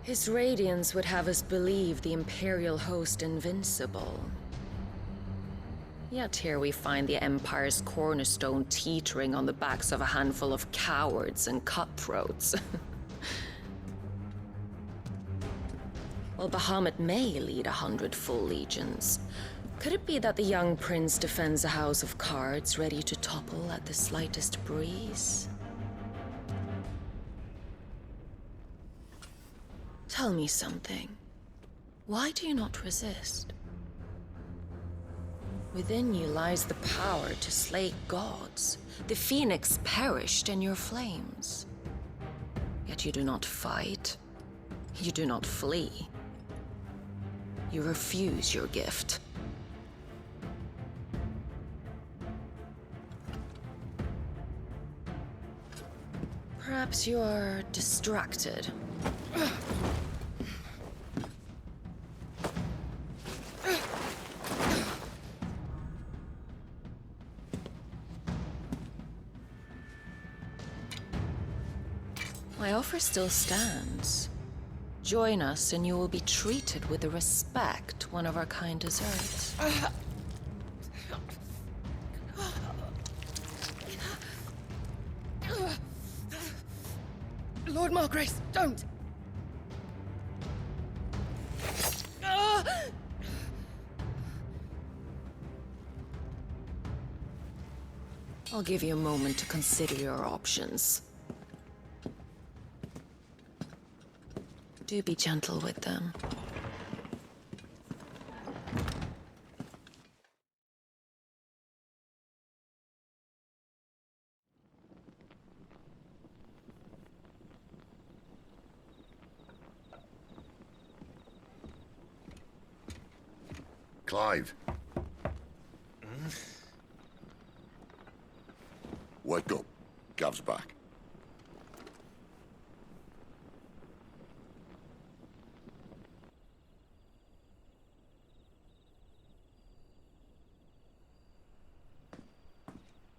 His radiance would have us believe the Imperial host invincible. Yet here we find the Empire's cornerstone teetering on the backs of a handful of cowards and cutthroats. While Bahamut may lead 100 full legions, could it be that the young prince defends a house of cards ready to topple at the slightest breeze? Tell me something. Why do you not resist? Within you lies the power to slay gods. The phoenix perished in your flames. Yet you do not fight. You do not flee. You refuse your gift. Perhaps you are distracted. My offer still stands. Join us and you will be treated with the respect one of our kind deserves. Lord Margrace, don't! I'll give you a moment to consider your options. Do be gentle with them. Clive. Wake up. Gav's back.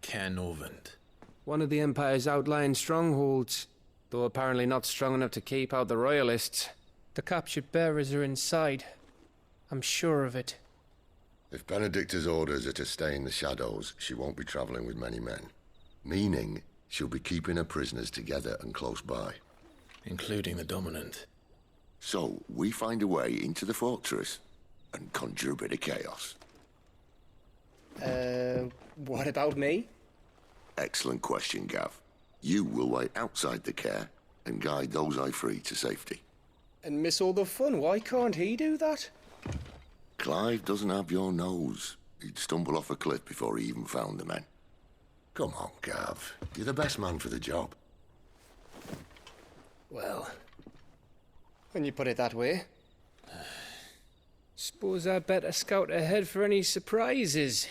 Canovant. One of the Empire's outlying strongholds, though apparently not strong enough to keep out the Royalists. The captured bearers are inside. I'm sure of it. If Benedicta's orders are to stay in the shadows, she won't be traveling with many men. Meaning, she'll be keeping her prisoners together and close by. Including the Dominant. So, we find a way into the fortress and conjure a bit of chaos. What about me? Excellent question, Gav. You will wait outside the care and guide those I free to safety. And miss all the fun. Why can't he do that? Clive doesn't have your nose. He'd stumble off a cliff before he even found the men. Come on, Gav. You're the best man for the job. Well, when you put it that way. Suppose I'd better scout ahead for any surprises.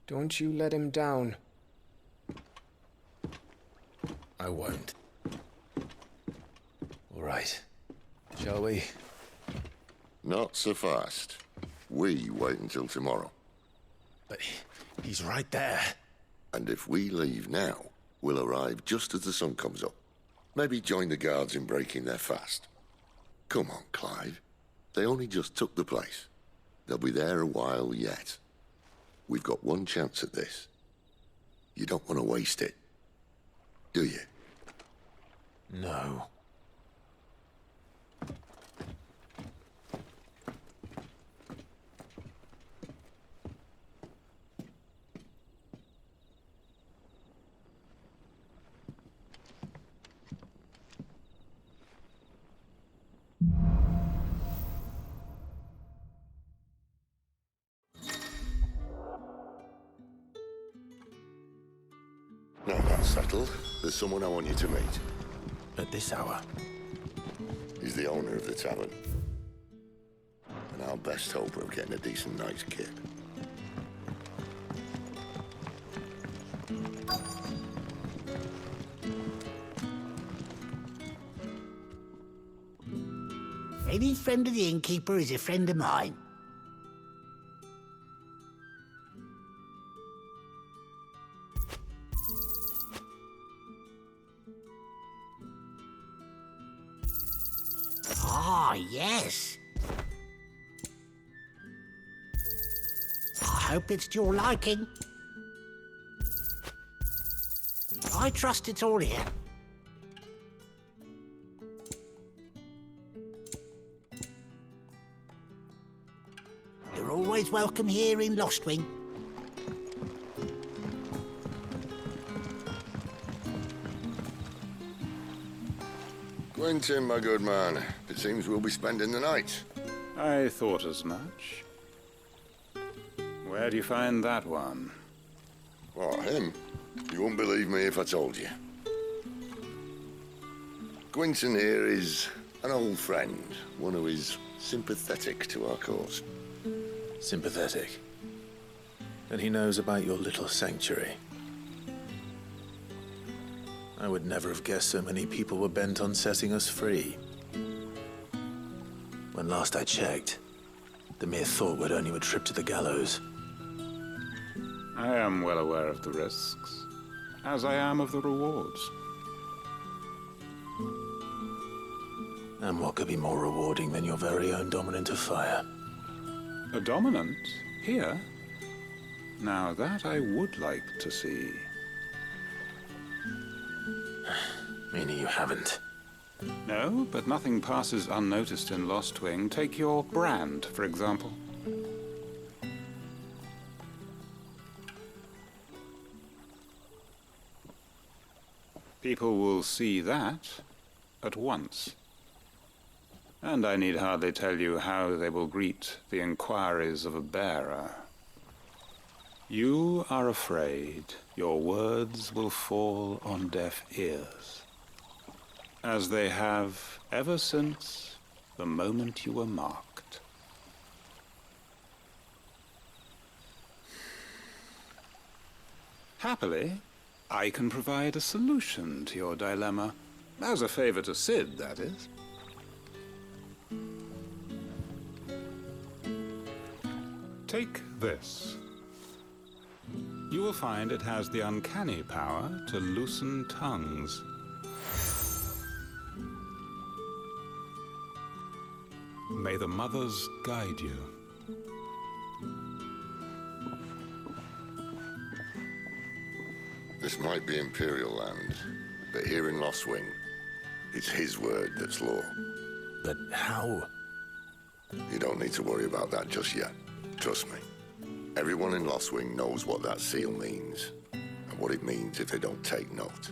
Don't you let him down. I won't. All right. Shall we? Not so fast. We wait until tomorrow. But he's right there. And if we leave now, we'll arrive just as the sun comes up. Maybe join the guards in breaking their fast. Come on, Clive. They only just took the place. They'll be there a while yet. We've got one chance at this. You don't want to waste it, do you? No. Now that's settled. There's someone I want you to meet. At this hour. He's the owner of the tavern. And our best hope of getting a decent night's kip. Any friend of the innkeeper is a friend of mine. Ah, yes. I hope it's to your liking. I trust it's all here. You're always welcome here in Lostwing. Quentin, my good man. It seems we'll be spending the night. I thought as much. Where do you find that one? What, him? You wouldn't believe me if I told you. Quentin here is an old friend, one who is sympathetic to our cause. Sympathetic. And he knows about your little sanctuary. I would never have guessed so many people were bent on setting us free. When last I checked, the mere thought would earn you a trip to the gallows. I am well aware of the risks, as I am of the rewards. And what could be more rewarding than your very own dominant of fire? A dominant? Here? Now that I would like to see. Meaning you haven't. No, but nothing passes unnoticed in Lostwing. Take your brand, for example. People will see that at once. And I need hardly tell you how they will greet the inquiries of a bearer. You are afraid your words will fall on deaf ears, as they have ever since the moment you were marked. Happily, I can provide a solution to your dilemma, as a favor to Sid, that is. Take this. You will find it has the uncanny power to loosen tongues. May the mothers guide you. This might be Imperial land, but here in Lostwing, it's his word that's law. But how? You don't need to worry about that just yet. Trust me. Everyone in Lostwing knows what that seal means, and what it means if they don't take note.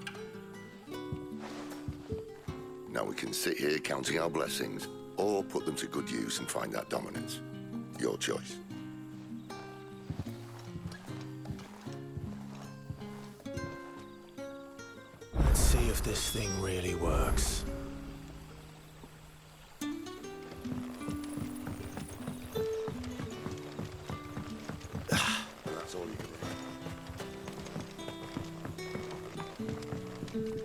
Now we can sit here counting our blessings, or put them to good use and find that dominance. Your choice. Let's see if this thing really works. That's all you can remember.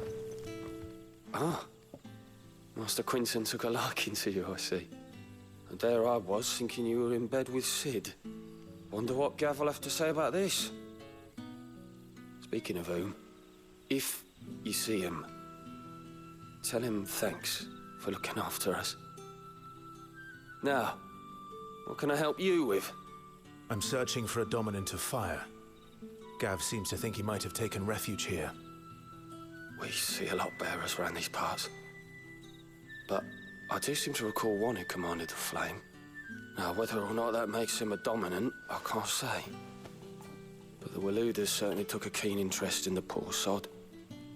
Ah. Master Quinton took a liking to you, I see. And there I was, thinking you were in bed with Sid. Wonder what Gav will have to say about this. Speaking of whom, if you see him, tell him thanks for looking after us. Now, what can I help you with? I'm searching for a dominant of fire. Gav seems to think he might have taken refuge here. We see a lot bearers around these parts. But I do seem to recall one who commanded the flame. Now, whether or not that makes him a dominant, I can't say. But the Waluders certainly took a keen interest in the poor sod.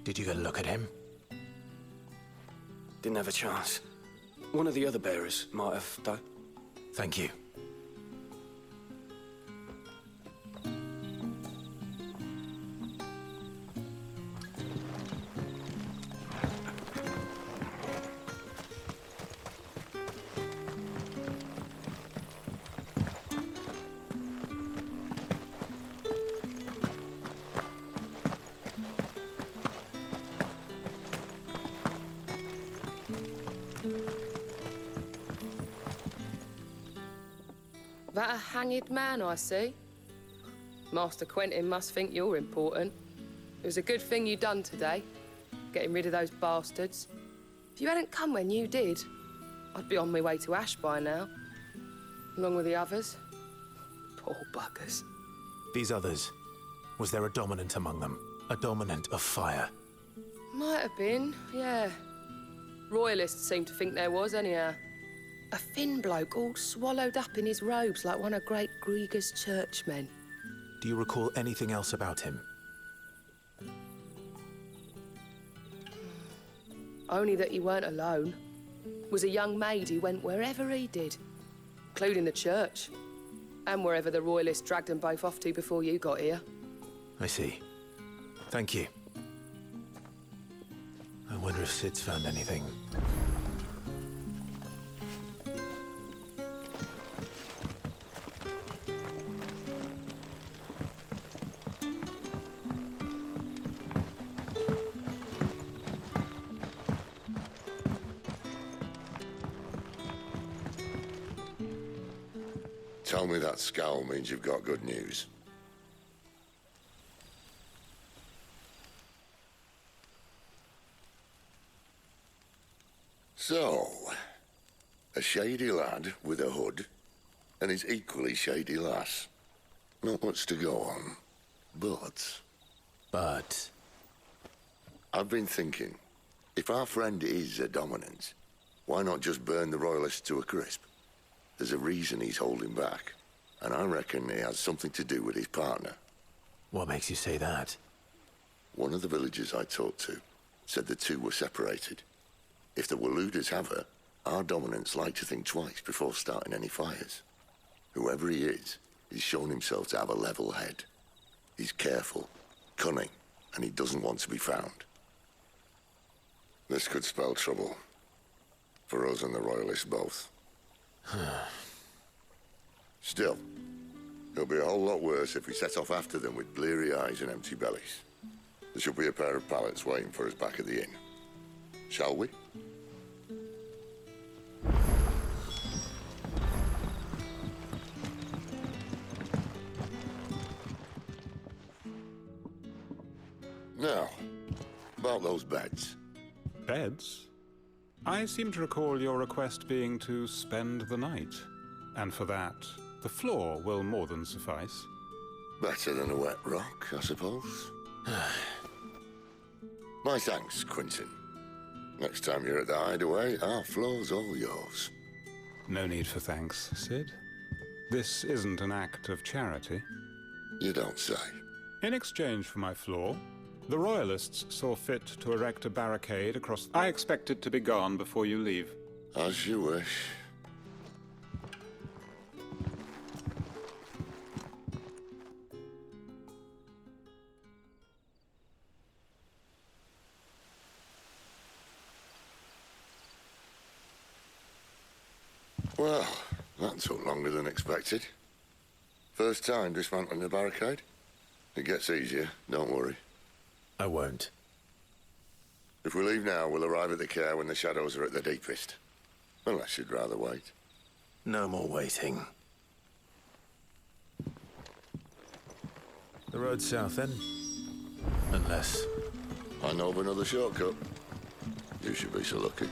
Did you get a look at him? Didn't have a chance. One of the other bearers might have, though. Thank you. That a hanged man, I see. Master Quentin must think you're important. It was a good thing you done today, getting rid of those bastards. If you hadn't come when you did, I'd be on my way to Ash by now, along with the others. Poor buggers. These others, was there a dominant among them? A dominant of fire? Might have been, yeah. Royalists seem to think there was, anyhow. A thin bloke all swallowed up in his robes like one of Great Grieger's churchmen. Do you recall anything else about him? Only that he weren't alone. Was a young maid who went wherever he did, including the church, and wherever the Royalists dragged them both off to before you got here. I see. Thank you. I wonder if Sid's found anything. Tell me that scowl means you've got good news. So, a shady lad with a hood, and his equally shady lass. Not much to go on, but... But... I've been thinking, if our friend is a dominant, why not just burn the Royalists to a crisp? There's a reason he's holding back, and I reckon he has something to do with his partner. What makes you say that? One of the villagers I talked to said the two were separated. If the Waluders have her, our dominants like to think twice before starting any fires. Whoever he is, he's shown himself to have a level head. He's careful, cunning, and he doesn't want to be found. This could spell trouble. For us and the Royalists both. Still, it'll be a whole lot worse if we set off after them with bleary eyes and empty bellies. There should be a pair of pallets waiting for us back at the inn. Shall we? Now, about those beds. Beds? I seem to recall your request being to spend the night. And for that, the floor will more than suffice. Better than a wet rock, I suppose. My thanks, Quinton. Next time you're at the hideaway, our floor's all yours. No need for thanks, Sid. This isn't an act of charity. You don't say. In exchange for my floor, the Royalists saw fit to erect a barricade across... I expect it to be gone before you leave. As you wish. Well, that took longer than expected. First time dismantling the barricade? It gets easier, don't worry. I won't. If we leave now, we'll arrive at the care when the shadows are at their deepest. Unless you'd rather wait. No more waiting. The road south, then? Unless... I know of another shortcut. You should be so lucky.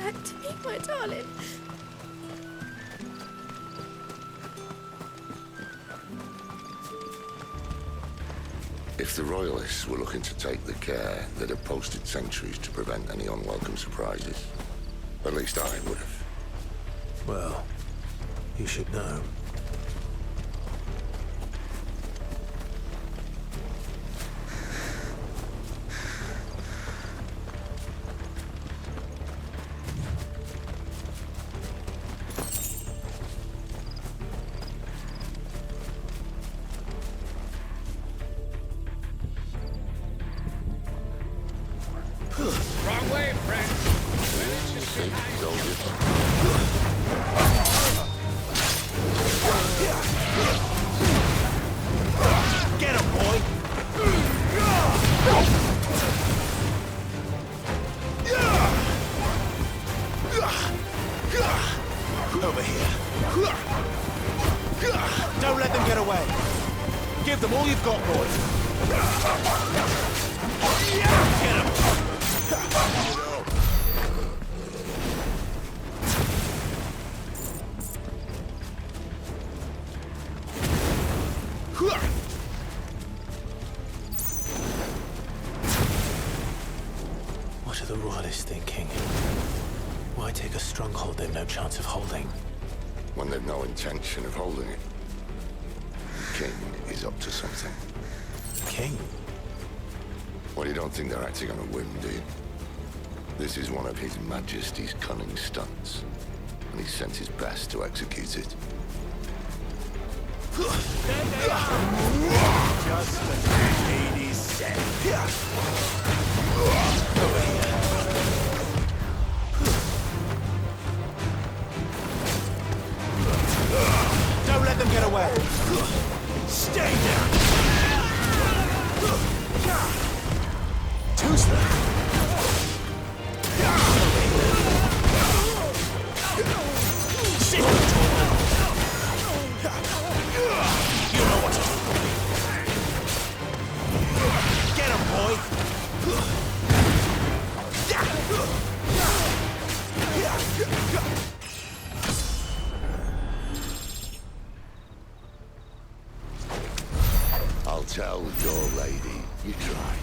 back to me, my darling. If the Royalists were looking to take the care, they'd have posted sentries to prevent any unwelcome surprises. At least I would have. Well, you should know. Wrong way, friend. Get him, boy! Over here. Don't let them get away. Give them all you've got, boys. Get him! What are the Royalists thinking? Why take a stronghold they've no chance of holding? When they've no intention of holding it. The king is up to something. King? Well, you don't think they're acting on a whim, do you? This is one of His Majesty's cunning stunts, and he's sent his best to execute it. Just as Hades said. Over here. Don't let them get away. Stay down. Two's left. Sit down. You know what to do. Get him, boy. I'll tell your lady you tried.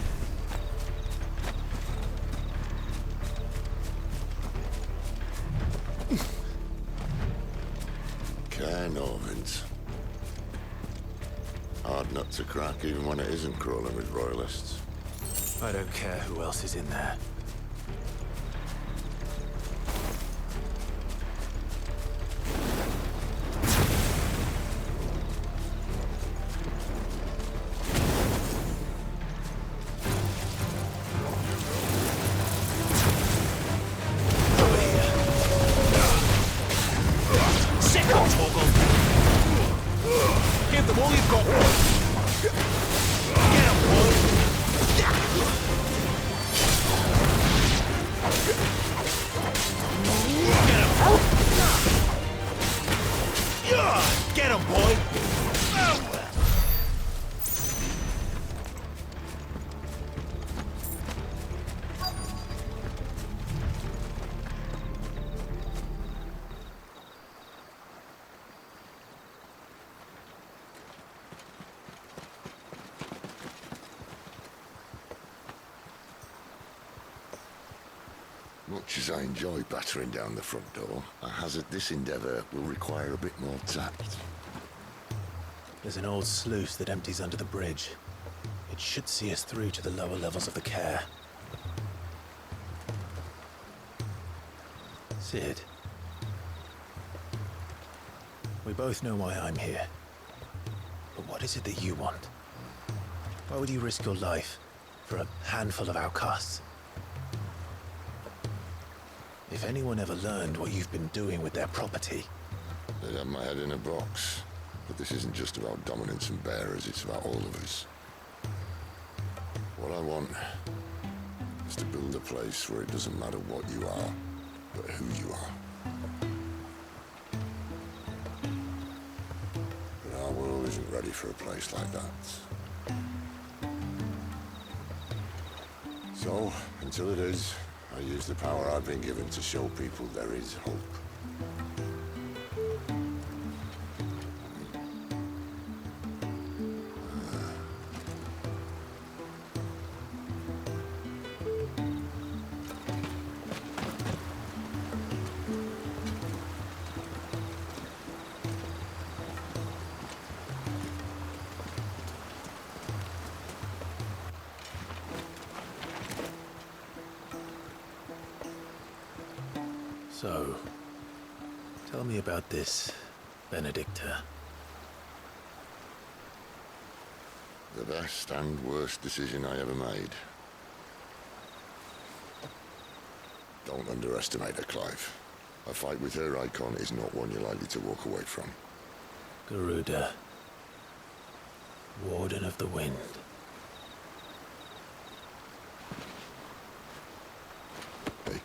Carnarvons. Hard nut to crack even when it isn't crawling with Royalists. I don't care who else is in there. Give them all you've got. Get him, boy. Get him, boy. Much as I enjoy battering down the front door, I hazard this endeavour will require a bit more tact. There's an old sluice that empties under the bridge. It should see us through to the lower levels of the care. Sid. We both know why I'm here. But what is it that you want? Why would you risk your life for a handful of outcasts? If anyone ever learned what you've been doing with their property... They'd have my head in a box. But this isn't just about dominance and bearers, it's about all of us. What I want is to build a place where it doesn't matter what you are, but who you are. But our world isn't ready for a place like that. So, until it is, I use the power I've been given to show people there is hope. So, tell me about this Benedicta. The best and worst decision I ever made. Don't underestimate her, Clive. A fight with her icon is not one you're likely to walk away from. Garuda, Warden of the Wind. Hey?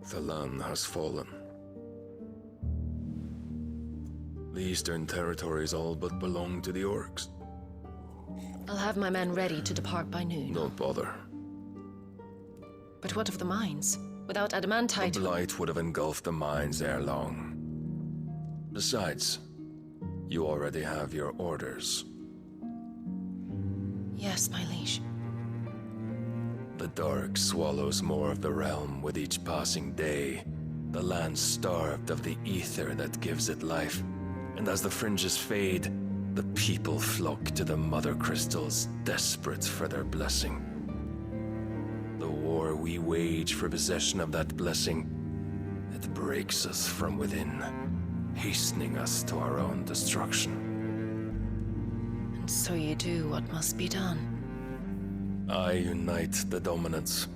The land has fallen. The Eastern Territories all but belong to the Orcs. I'll have my men ready to depart by noon. Don't bother. But what of the mines? Without The adamantite... blight would have engulfed the mines ere long. Besides, you already have your orders. Yes, my liege. The dark swallows more of the realm with each passing day. The land starved of the ether that gives it life. And as the fringes fade, the people flock to the mother crystals, desperate for their blessing. The war we wage for possession of that blessing, it breaks us from within, hastening us to our own destruction. And so you do what must be done. I unite the dominants,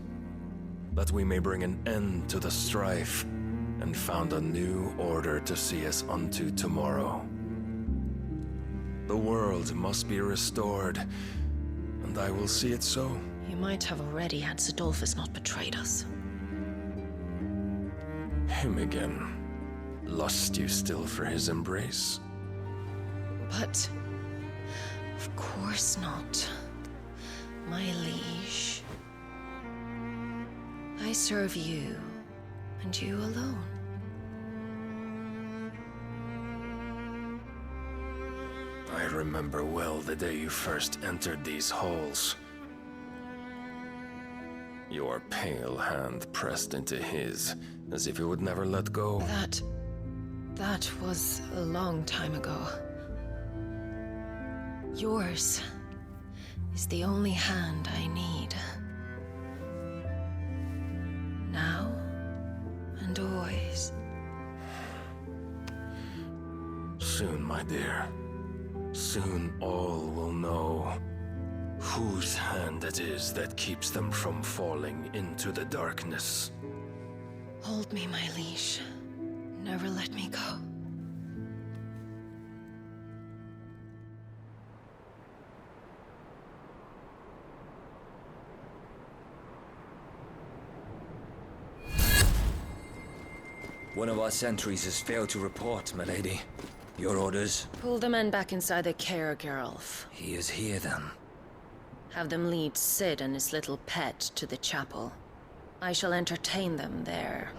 that we may bring an end to the strife, and found a new order to see us unto tomorrow. The world must be restored, and I will see it so. You might have already had Zidolphus not betrayed us. Him again. Lust you still for his embrace? But... of course not. My liege. I serve you, and you alone. I remember well the day you first entered these halls. Your pale hand pressed into his, as if you would never let go. That was a long time ago. Yours is the only hand I need. Now and always. Soon, my dear. Soon all will know whose hand it is that keeps them from falling into the darkness. Hold me, my liege. Never let me go. One of our sentries has failed to report, milady. Your orders? Pull the men back inside the care, Geralf. He is here, then. Have them lead Sid and his little pet to the chapel. I shall entertain them there.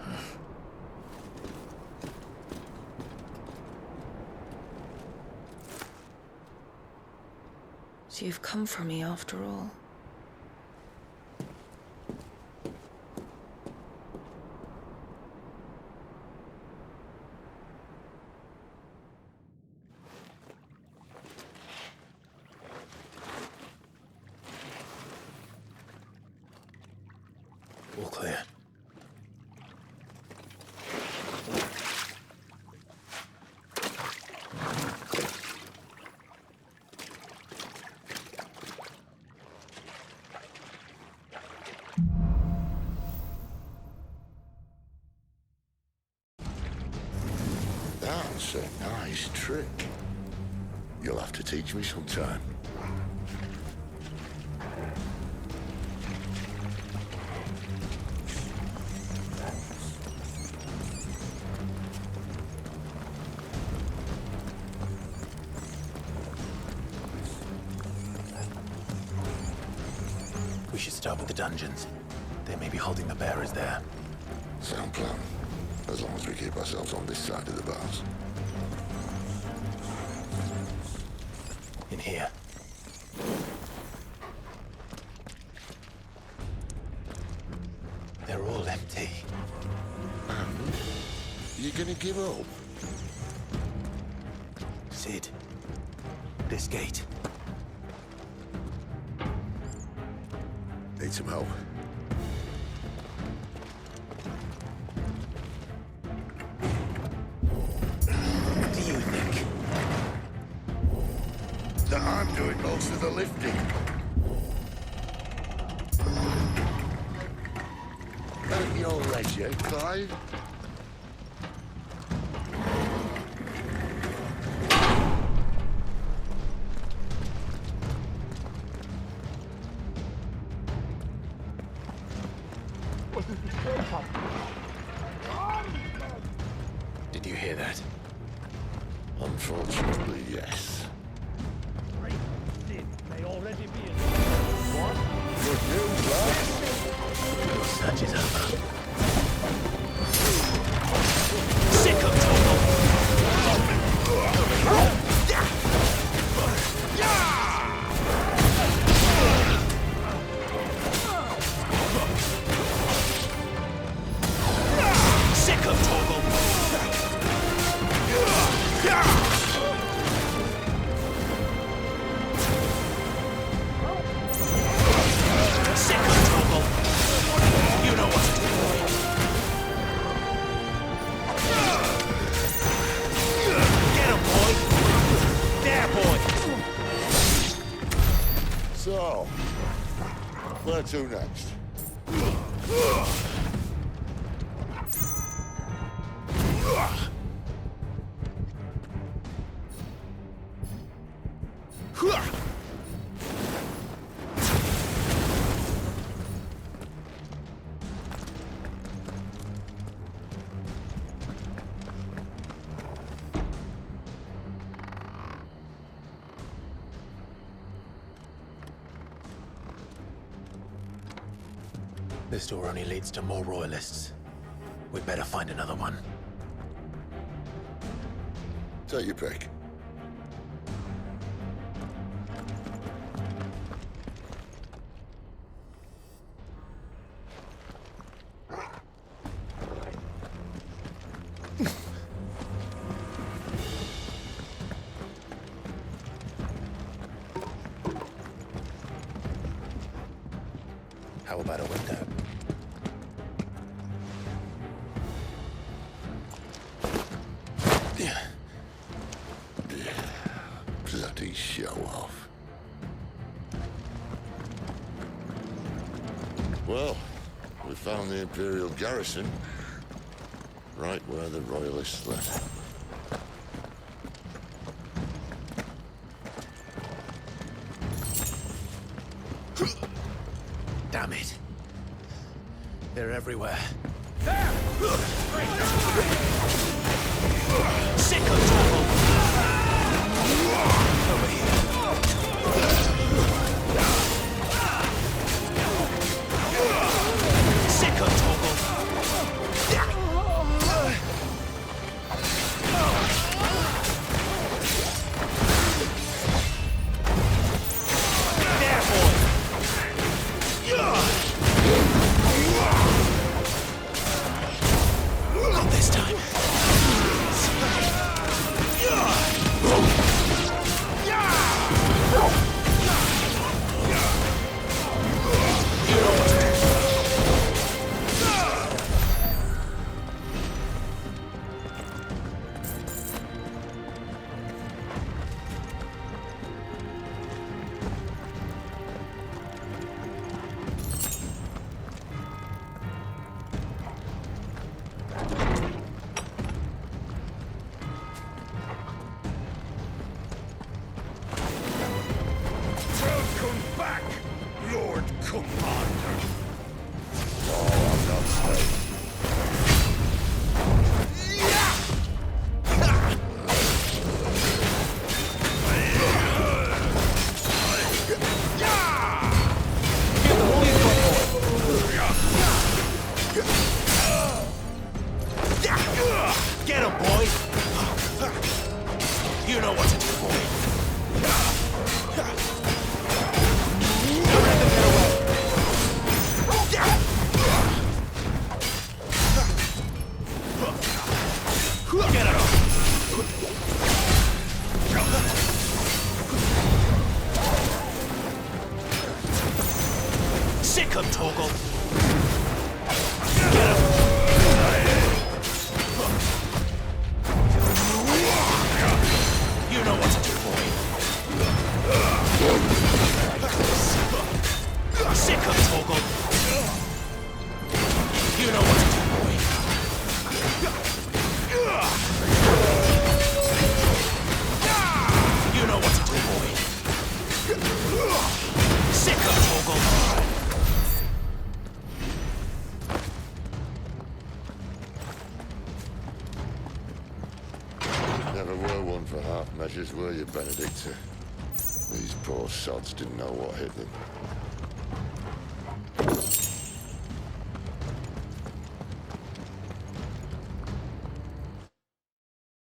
So you've come for me after all. That's a nice trick. You'll have to teach me sometime. We should start with the dungeons. They may be holding the bearers there. Sound plan. As long as we keep ourselves on this side of the bars. In here. They're all empty. You gonna give up? Sid. This gate. Need some help. What do you think? That I'm doing most of the lifting. At your leisure, Clive. Did you hear that? Unfortunately, yes. May already be in. Good news, lad. Your search is over. Sick of Togo! Sick of Togo! Sick of Togo! You know what to do. Get him, boy! There, boy! So, where to next? This door only leads to more royalists. We'd better find another one. Take your pick. How about a window? Bloody show off. Well, we found the Imperial garrison. Right where the Royalists left. Damn it. They're everywhere. Sick of Togo! Over here. Sick of Togo! There, boy! Not this time. what to do, boy. Get it off. Sick 'em, Torgal. Get 'em. You know what to do, boy. Sick 'em, Torgal. You know what to do, boy. You know what to do, boy. Sick 'em, Torgal. Never were one for half measures, were you, Benedicta? These poor sods didn't know what hit them.